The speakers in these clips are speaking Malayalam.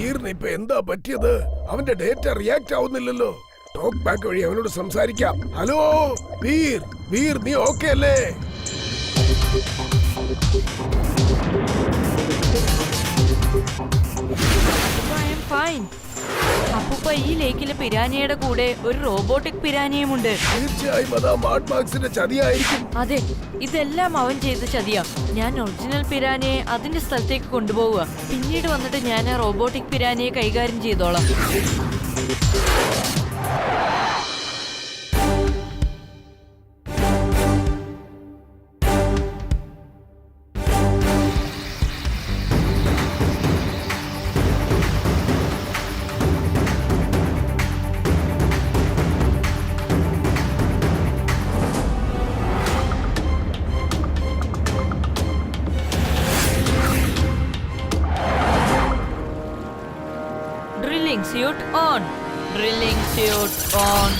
വീറിന് ഇപ്പൊ എന്താ പറ്റിയത്? അവന്റെ ഡേറ്റ റിയാക്ട് ആവുന്നില്ലല്ലോ. ടോക്ക് ബാക്ക് വഴി അവനോട് സംസാരിക്കാം. ഹലോ വീർ, വീർ നീ ഓക്കെ അല്ലേ? അപ്പൂപ്പ, ഈ ലേക്കിലെ പിരാനിയുടെ കൂടെ ഒരു റോബോട്ടിക് പിരാനിയുമുണ്ട്. തീർച്ചയായും അതാ മാഡ് മാക്സിന്റെ ചതിയായിരിക്കും. അതെ, ഇതെല്ലാം അവൻ ചെയ്ത ചതിയാ. ഞാൻ ഒറിജിനൽ പിരാനിയെ അതിന്റെ സ്ഥലത്തേക്ക് കൊണ്ടുപോവുക. പിന്നീട് വന്നിട്ട് ഞാൻ ആ റോബോട്ടിക് പിരാനിയെ കൈകാര്യം ചെയ്തോളാം. Drilling suit on. Drilling suit on.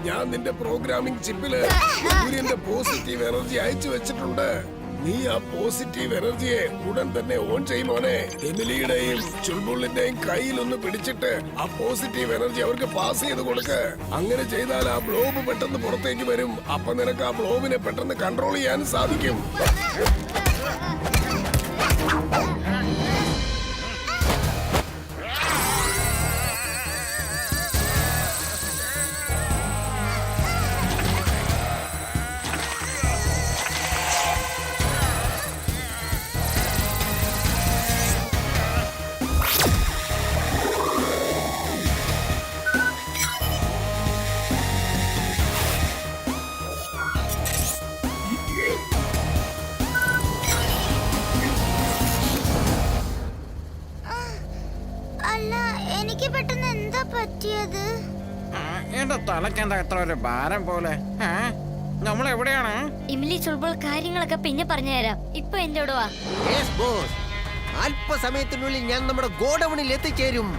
ഞാൻ നിന്റെ പ്രോഗ്രാമിംഗ് ചിപ്പില് സൂര്യന്റെ പോസിറ്റീവ് എനർജി അയച്ചു വെച്ചിട്ടുണ്ട്. നീ ആ പോസിറ്റീവ് എനർജിയെ ഉടൻ തന്നെ ഓൺ ചെയ്യുമോനെ. എമിലിയുടെയും ചുൾബുള്ളിന്റെയും കയ്യിലൊന്ന് പിടിച്ചിട്ട് ആ പോസിറ്റീവ് എനർജി അവർക്ക് പാസ് ചെയ്ത് കൊടുക്ക്. അങ്ങനെ ചെയ്താൽ ആ ബ്ലോബ് പെട്ടെന്ന് പുറത്തേക്ക് വരും. അപ്പൊ നിനക്ക് ആ ബ്ലോബിനെ പെട്ടെന്ന് കൺട്രോൾ ചെയ്യാൻ സാധിക്കും. എന്റെ തലക്കെന്താ എത്ര ഒരു ഭാരം പോലെ? നമ്മളെവിടെയാണ്? ഇമിലി ചുൾബോൾ കാര്യങ്ങളൊക്കെ പിന്നെ പറഞ്ഞുതരാം. ഇപ്പൊ എന്റെ കൂടെ വാ. അല്പസമയത്തിനുള്ളിൽ ഞാൻ നമ്മുടെ ഗോഡൌണിൽ എത്തിച്ചേരും.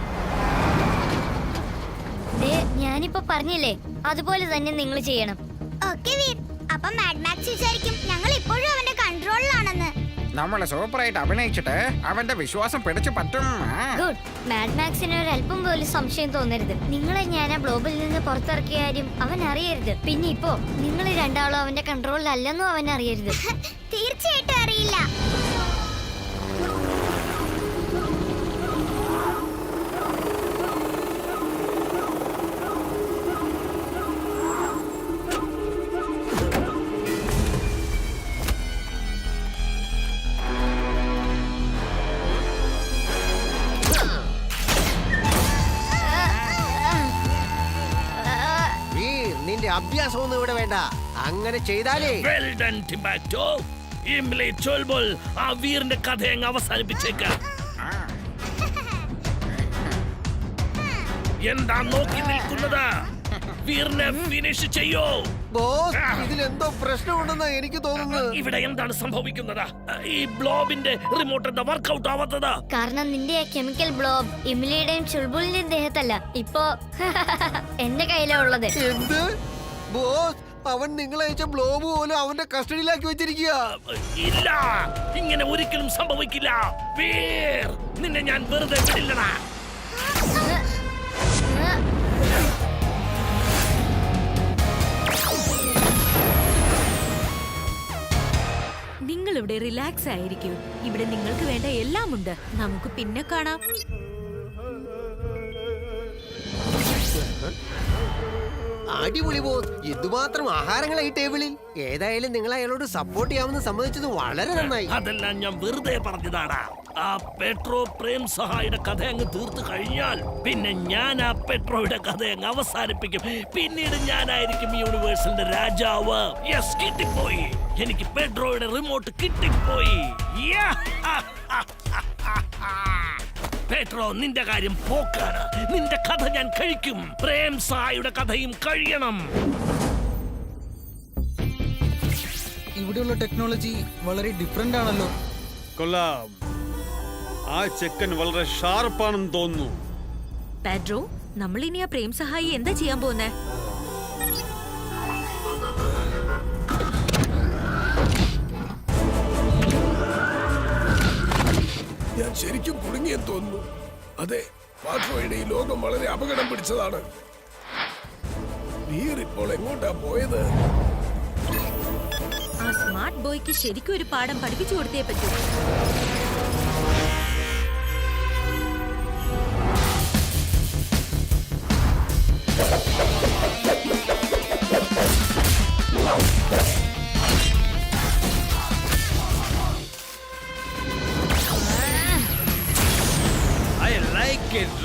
ഞാനിപ്പോ പറഞ്ഞില്ലേ, അതുപോലെ തന്നെ നിങ്ങൾ ചെയ്യണം. ഓക്കേ വീർ. അപ്പം മാഡ് മാക്സ് വിചാരിക്കും ഞങ്ങൾ ഇപ്പോഴും അവന്റെ കൺട്രോളിലാണെന്ന്. നമ്മള് സൂപ്പറായിട്ട് അഭിനയിച്ചിട്ട് അവന്റെ വിശ്വാസം പിടിച്ചു പറ്റും. ഗുഡ്. മാഡ് മാക്സിന് ഒരു അല്പം പോലും സംശയം തോന്നരുത്. നിങ്ങളെ ഞാൻ ആ ഗ്ലോബിൽ നിന്ന് പുറത്തിറക്കിയ കാര്യം അവൻ അറിയരുത്. പിന്നെ ഇപ്പോ നിങ്ങൾ രണ്ടാളും അവന്റെ കൺട്രോളിലല്ലെന്നും അവൻ അറിയരുത്. തീർച്ചയായിട്ടും അറിയില്ല. അഭ്യാസമൊന്നും ഇവിടെ വേണ്ട. അങ്ങനെ ചെയ്താലേ ആ വീറിന്റെ കഥ അങ്ങ് അവസാനിപ്പിച്ചേക്കാം. എന്താ നോക്കി നിൽക്കുന്നത്? വീറിനെ ഫിനിഷ് ചെയ്യോ. ബോസ്, ഇതിലെന്തോ പ്രശ്നമുണ്ടെന്നാ എനിക്ക് തോന്നുന്നത്. ഇവിടെ എന്താണ് സംഭവിക്കുന്നത്? ഈ ബ്ലോബിന്റെ റിമോട്ട് എന്താ വർക്ക്ഔട്ട് ആവാത്തത്? കാരണം നിന്റെ കെമിക്കൽ ബ്ലോബ് ഇമിലിയുടെയും ചുൾബുളിന്റെയും ദേഹത്തല്ല, ഇപ്പോ എന്റെ കയ്യിലാ ഉള്ളത്. എന്ത്? ബോസ്, അവൻ നിങ്ങൾ അയച്ച ബ്ലോബ് പോലും അവന്റെ കസ്റ്റഡിയിലാക്കി വെച്ചിരിക്കുക. ഇല്ല, ഇങ്ങനെ ഒരിക്കലും സംഭവിക്കില്ല. വീർ, നിന്നെ ഞാൻ വെറുതെ വിടില്ലടാ. നിങ്ങൾ ഇവിടെ റിലാക്സ് ആയിരിക്കൂ. ഇവിടെ നിങ്ങൾക്ക് വേണ്ട എല്ലാം ഉണ്ട്. നമുക്ക് പിന്നെ കാണാം. അടിപൊളി ബോസ്, എന്തുമാത്രം ആഹാരങ്ങളാ ഈ ടേബിളിൽ. ഏതായാലും നിങ്ങൾ അയാളോട് സപ്പോർട്ട് ചെയ്യാമെന്ന് സമ്മതിച്ചത് വളരെ നന്നായി. അതെല്ലാം ഞാൻ വെറുതെ പറഞ്ഞതാടാ. ആ പെട്രോ പ്രേം സഹായിയുടെ കഥ അങ്ങ് തീർത്തു കഴിഞ്ഞാൽ പിന്നെ ഞാൻ ആ പെട്രോയുടെ കഥ അങ്ങ് അവസാനിപ്പിക്കും. പിന്നീട് ഞാനായിരിക്കും ഈ യൂണിവേഴ്സിന്റെ രാജാവ്. യെസ്, കിട്ടിപ്പോയി. എനിക്ക് പെട്രോയുടെ റിമോട്ട് കിട്ടിപ്പോയി. യാ! പെട്രോ, നിന്റെ കാര്യം പോക്കാണ്. നിന്റെ കഥ ഞാൻ കഴിക്കും. പ്രേം സഹായിയുടെ കഥയും കഴിയണം. ഇവിടെയുള്ള ടെക്നോളജി വളരെ ഡിഫറെന്റ് ആണല്ലോ. കൊള്ളാം. ആ ചെക്കൻ വളരെ ഷാർപ്പാണെന്ന് തോന്നുന്നു. പാഡ്രോ, നമ്മൾ ഇനി ആ പ്രേം സഹായി എന്താ ചെയ്യാൻ പോകുന്നേ? ഞാൻ ശരിക്കും കുടുങ്ങിയെന്ന് തോന്നുന്നു. അതെ, പാട്രോയുടെ ഈ ലോകം വളരെ അപകടം പിടിച്ചതാണ്. വീർ ഇപ്പോൾ എങ്ങോട്ടാ പോയത്? ആ സ്മാർട്ട് ബോയ്ക്ക് ശരിക്കും ഒരു പാഠം പഠിപ്പിച്ചു കൊടുത്തേ പറ്റൂ.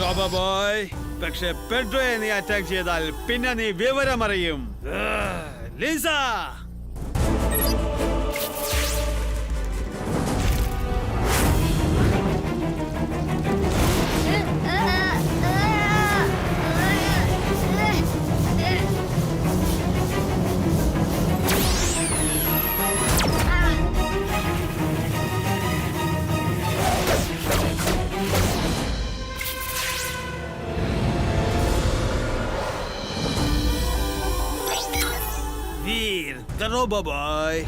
റോബോ ബോയ്, പക്ഷെ പെട്രോയെ നീ അറ്റാക്ക് ചെയ്താൽ പിന്നെ നീ വിവരമറിയും. ലിസ, റോബോ ബോയ്,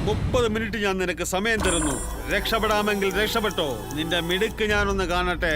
30 മിനിറ്റ് ഞാൻ നിനക്ക് സമയം തരുന്നു. രക്ഷപ്പെടാമെങ്കിൽ രക്ഷപ്പെട്ടോ. നിന്റെ മിടുക്ക് ഞാനൊന്ന് കാണട്ടെ.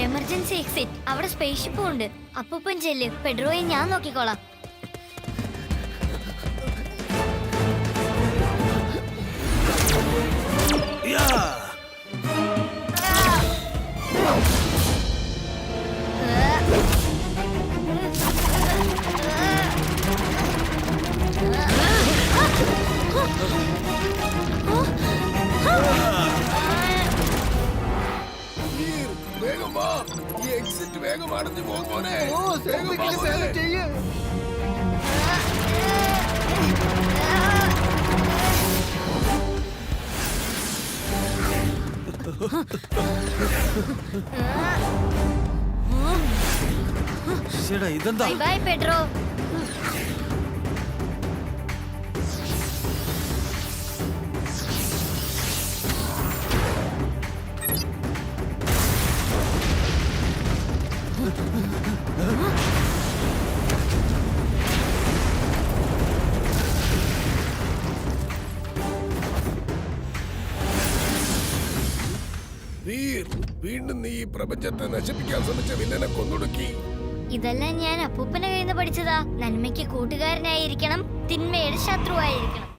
Emergency exit. അവിടെ സ്പേസ് ഷിപ്പും ഉണ്ട്. അപ്പൂപ്പൻ ചെല്ല്, പെട്രോയെ ഞാൻ നോക്കിക്കോളാം. വേഗം വാ, ഈ എക്സിറ്റ് വേഗം അടഞ്ഞു പോകുമോനെ. ബോസ്, എന്തെങ്കിലും വേഗം ചെയ്യ്. ശ്ശെടാ, ഇതെന്താ? Bye bye petro. വീർ, വീണ്ടും നീ ഈ പ്രപഞ്ചത്തെ നശിപ്പിക്കാൻ ശ്രമിച്ച വില്ലനെ കൊന്നൊടുക്കി. ഇതെല്ലാം ഞാൻ അപ്പൂപ്പന്റെ കയ്യിൽ നിന്ന് പഠിച്ചതാ. നന്മയ്ക്ക് കൂട്ടുകാരനായിരിക്കണം, തിന്മയുടെ ശത്രുവായിരിക്കണം.